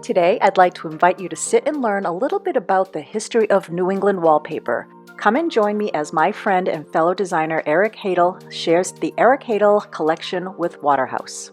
Today, I'd like to invite you to sit and learn a little bit about the history of New England wallpaper. Come and join me as my friend and fellow designer Eric Haydel shares the Eric Haydel collection with Waterhouse.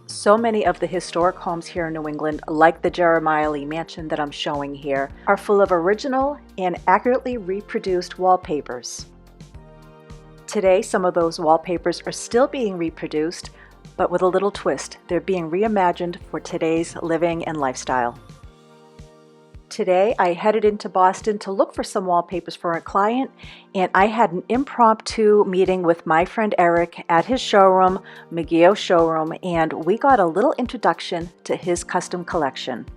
So many of the historic homes here in New England, like the Grandmillennial mansion that I'm showing here, are full of original and accurately reproduced wallpapers. Today, some of those wallpapers are still being reproduced, but with a little twist. They're being reimagined for today's living and lifestyle. Today, I headed into Boston to look for some wallpapers for a client, and I had an impromptu meeting with my friend Eric at his showroom, M-Geogh showroom, and we got a little introduction to his custom collection.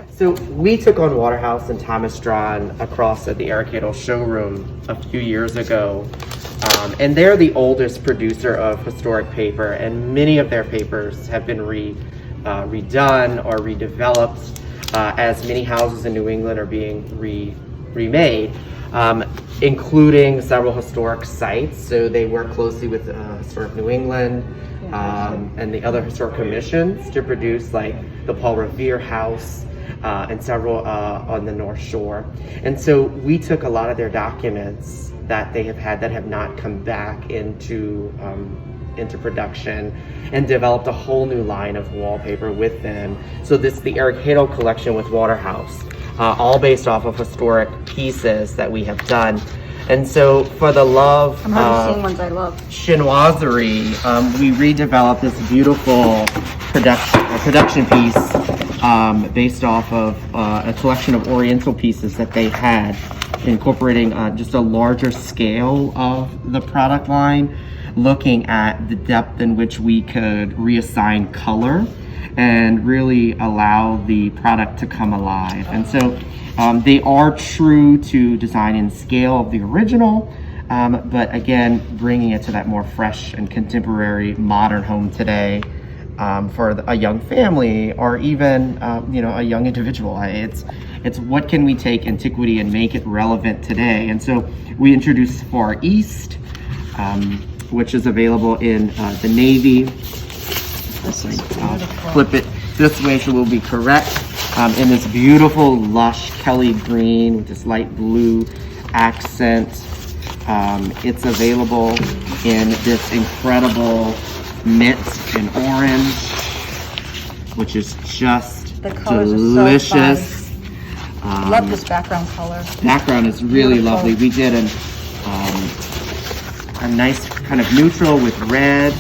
So we took on Waterhouse and Thomas Drawn across at the Eric Hiddle showroom a few years ago. And they're the oldest producer of historic paper, and many of their papers have been redone or redeveloped as many houses in New England are being remade, including several historic sites. So they work closely with Historic New England and the other historic commissions to produce like the Paul Revere House, and several on the North Shore. And so we took a lot of their documents that they have had that have not come back into production and developed a whole new line of wallpaper with them. So this is the Eric Haydel collection with Waterhouse, all based off of historic pieces that we have done. And so for the love of ones I love. chinoiserie, we redeveloped this beautiful production piece based off of a collection of Oriental pieces that they had, incorporating just a larger scale of the product line, looking at the depth in which we could reassign color and really allow the product to come alive. And so they are true to design and scale of the original, but again, bringing it to that more fresh and contemporary modern home today. For a young family or even a young individual. It's what can we take antiquity and make it relevant today. And so we introduced Far East, which is available in the navy. Flip it this way so we'll be correct. In this beautiful lush Kelly green with this light blue accent. It's available in this incredible mint and orange, which is just delicious. Love this background color. Background is really lovely. We did a nice kind of neutral with red,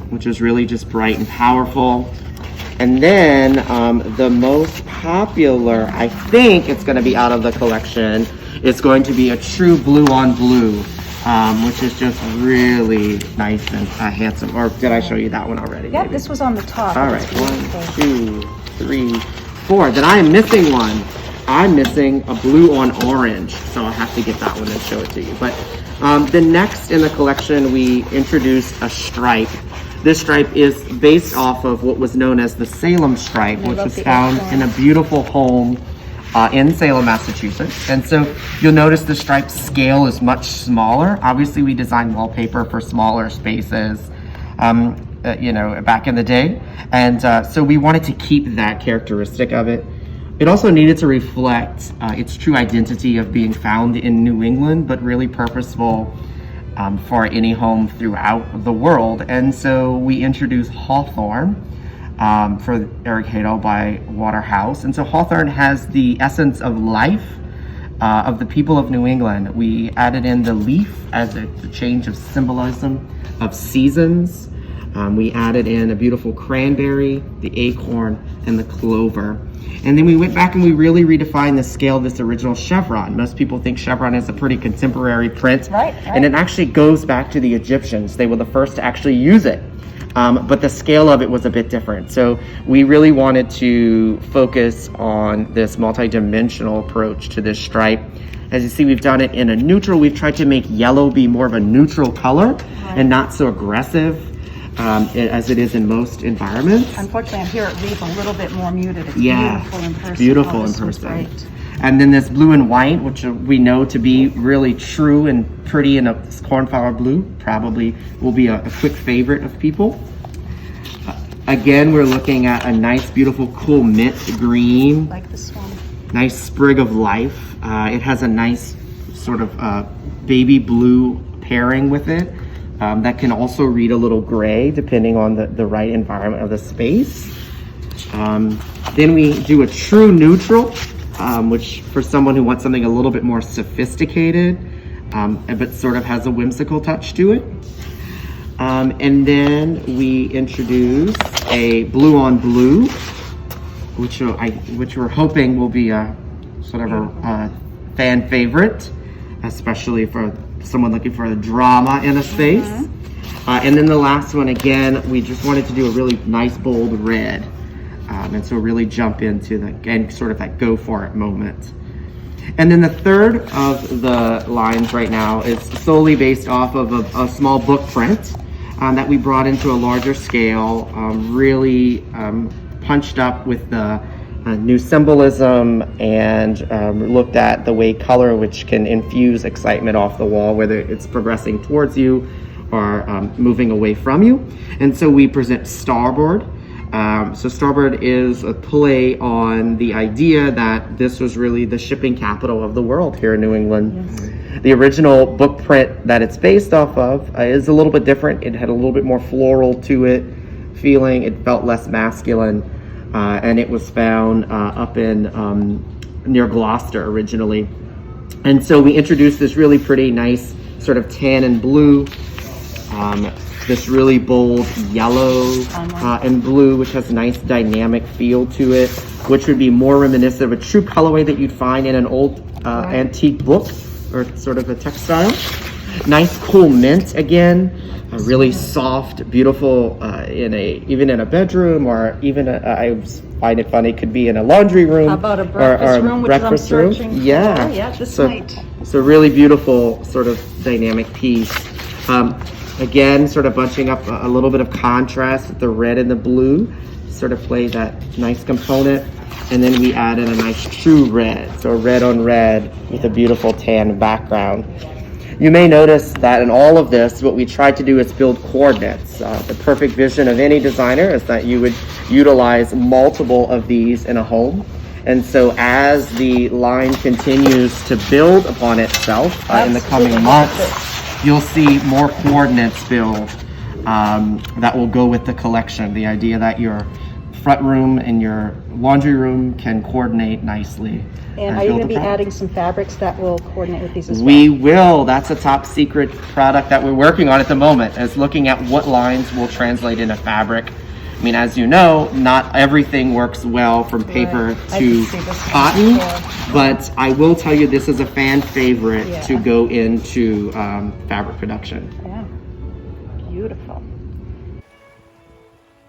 which is really just bright and powerful. And then the most popular, I think it's going to be out of the collection, it's going to be a true blue on blue. Which is just really nice and handsome. Or did I show you that one already? Yeah, this was on the top. All right, 1, 2, 3, 4. Then I am missing one. I'm missing a blue on orange, so I'll have to get that one and show it to you. But the next in the collection, we introduced a stripe. This stripe is based off of what was known as the Salem stripe, which was found in a beautiful home in Salem, Massachusetts. And so you'll notice the stripe scale is much smaller. Obviously we designed wallpaper for smaller spaces, back in the day. And so we wanted to keep that characteristic of it. It also needed to reflect its true identity of being found in New England, but really purposeful for any home throughout the world. And so we introduced Hawthorne, for Eric Haydel by Waterhouse. And so Hawthorne has the essence of life of the people of New England. We added in the leaf as a change of symbolism of seasons. We added in a beautiful cranberry, the acorn, and the clover. And then we went back and we really redefined the scale of this original chevron. Most people think chevron is a pretty contemporary print. Right. And it actually goes back to the Egyptians. They were the first to actually use it. but the scale of it was a bit different. So we really wanted to focus on this multi-dimensional approach to this stripe. As you see, we've done it in a neutral. We've tried to make yellow be more of a neutral color and not so aggressive as it is in most environments. Unfortunately, here it reads a little bit more muted. It's Yeah, beautiful in person. beautiful in person. And then this blue and white, which we know to be really true and pretty in a cornflower blue, probably will be a quick favorite of people. Again, we're looking at a nice, beautiful, cool mint green. Like this one. Nice sprig of life. It has a nice sort of baby blue pairing with it that can also read a little gray depending on the right environment of the space. Then we do a true neutral, which for someone who wants something a little bit more sophisticated, but sort of has a whimsical touch to it. And then we introduce a blue on blue, which we're hoping will be a sort of a fan favorite, especially for someone looking for a drama in a space. And then the last one, again, we just wanted to do a really nice bold red. And so really jump into and sort of that go for it moment. And then the third of the lines right now is solely based off of a small book print that we brought into a larger scale, really punched up with the new symbolism and looked at the way color, which can infuse excitement off the wall, whether it's progressing towards you or moving away from you. And so we present Starboard. So Starboard is a play on the idea that this was really the shipping capital of the world here in New England. Yes. The original book print that it's based off of is a little bit different. It had a little bit more floral to it feeling. It felt less masculine. And it was found up in near Gloucester originally. And so we introduced this really pretty nice sort of tan and blue, this really bold yellow and blue, which has a nice dynamic feel to it, which would be more reminiscent of a true colorway that you'd find in an old antique book or sort of a textile. Nice cool mint again, really soft, beautiful even in a bedroom, or even I find it funny, could be in a laundry room. How about a breakfast room, which I'm searching for? Yeah, this night. So really beautiful sort of dynamic piece. Again, sort of bunching up a little bit of contrast with the red and the blue, sort of play that nice component. And then we add in a nice true red, so red on red with a beautiful tan background. You may notice that in all of this, what we tried to do is build coordinates. The perfect vision of any designer is that you would utilize multiple of these in a home. And so as the line continues to build upon itself in the coming months, you'll see more coordinates build that will go with the collection. The idea that your front room and your laundry room can coordinate nicely. And are you going to be adding some fabrics that will coordinate with these as well? We will. That's a top secret product that we're working on at the moment, is looking at what lines will translate into fabric. I mean, as you know, not everything works well from paper to cotton, but I will tell you this is a fan favorite to go into fabric production. Yeah, beautiful.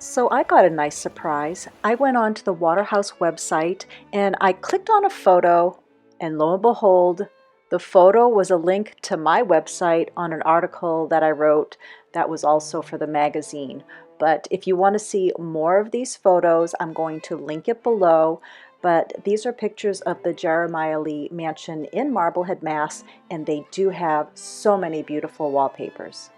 So I got a nice surprise. I went on to the Waterhouse website and I clicked on a photo, and lo and behold, the photo was a link to my website on an article that I wrote that was also for the magazine. But if you want to see more of these photos, I'm going to link it below. But these are pictures of the Jeremiah Lee mansion in Marblehead, Mass, and they do have so many beautiful wallpapers.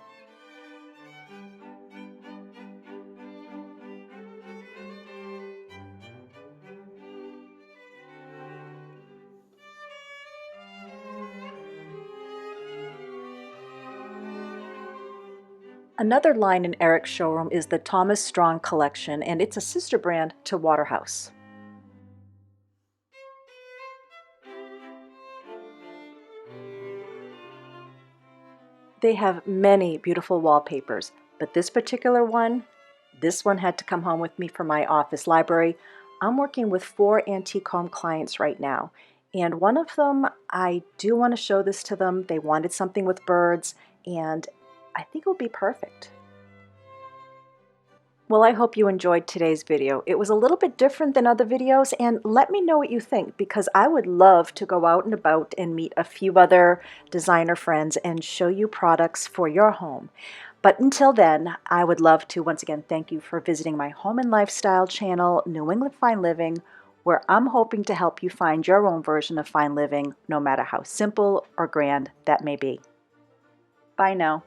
Another line in Eric's showroom is the Thomas Strong collection, and it's a sister brand to Waterhouse. They have many beautiful wallpapers, but this particular one, this one had to come home with me for my office library. I'm working with 4 antique home clients right now, and one of them, I do want to show this to them. They wanted something with birds, and I think it will be perfect. Well, I hope you enjoyed today's video. It was a little bit different than other videos, and let me know what you think, because I would love to go out and about and meet a few other designer friends and show you products for your home. But until then, I would love to once again thank you for visiting my home and lifestyle channel, New England Fine Living, where I'm hoping to help you find your own version of fine living, no matter how simple or grand that may be. Bye now.